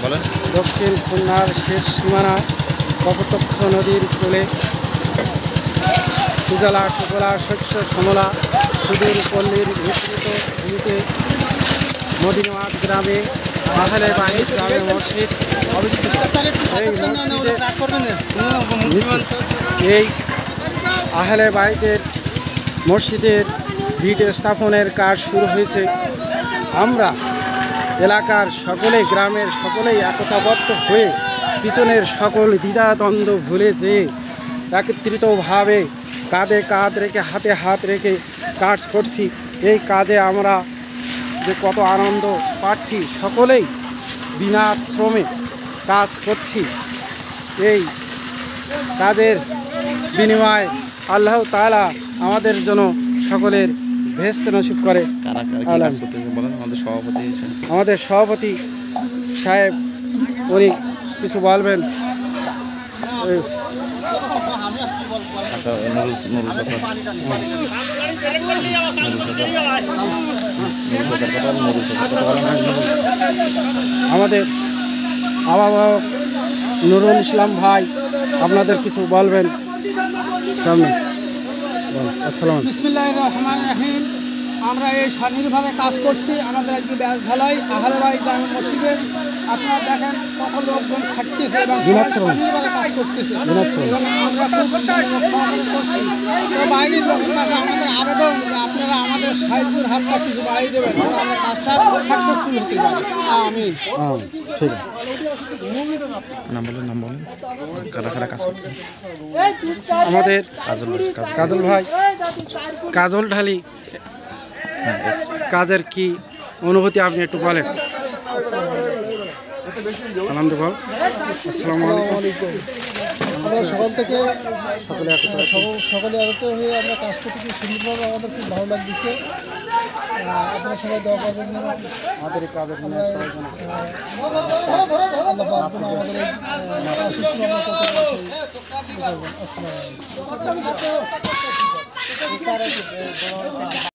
বলেন। দক্ষিণ খুলনার শেষ সীমানা কপোতাক্ষ নদীর কোলে সুজলা সুফলা শস্য শ্যামলা সুদূর পল্লীর বিস্তৃত ভূমিতে মদিনাবাদ গ্রামে আহলে বাইত গ্রামে মসজিদ অবস্থিত। এই আহলে বাইতের মসজিদের ভিট স্থাপনের কাজ শুরু হয়েছে। আমরা এলাকার সকলেই, গ্রামের সকলেই একতাবদ্ধ হয়ে পিছনের সকল দ্বিধাদ্বন্দ্ব ভুলে যেয়ে একত্রিতভাবে কাঁধে কাঁধ রেখে হাতে হাত রেখে কাজ করছি। এই কাজে আমরা যে কত আনন্দ পাচ্ছি, সকলেই বিনা শ্রমে কাজ করছি। এই কাজের বিনিময়ে আল্লাহ তাআলা আমাদের জন্য সকলের ভেস্ত নসিব করে। আমাদের সভাপতি সাহেব উনি কিছু বলবেন। আমাদের আবাহক নুরুল ইসলাম ভাই আপনাদের কিছু বলবেন সামনে। আসসালামু আলাইকুম। বিসমিল্লাহির রহমানির রহিম। আমরা এই স্বাধীনভাবে কাজ করছি। আমাদের একটি ব্যাস ঢালাই আহলে বাইত জামে মসজিদে। আপনারা দেখেন কত লোকজন থাকতেছে এবং স্বাধীনভাবে কাজ করতেছে এবং আমরা খুব সহকারে করছি। তো বাইরের লোকের কাছে আমাদের আবেদন যে আপনারা আমাদের সাহায্যের হাতটা কিছু বাড়িয়ে দেবেন যেন আমরা কাজটা সাকসেসফুল হতে পারি। আমিন। ঠিক আছে। আমাদের কাজল ভাই, কাজল ঢালি কাজের কি অনুভূতি আপনি একটু বলেন। আলহামদুলিল্লাহ। আসসালামু আলাইকুম। আমরা সকাল থেকে সকলে আহত হয়ে আমরা কাজ করতে খুব সুন্দরভাবে আমাদের খুব ভালো লাগতেছে। আপনারা সবাই দোয়া করবেন আমাদের কাজের আল্লাহ আমাদের আসসালামু আলাইকুম।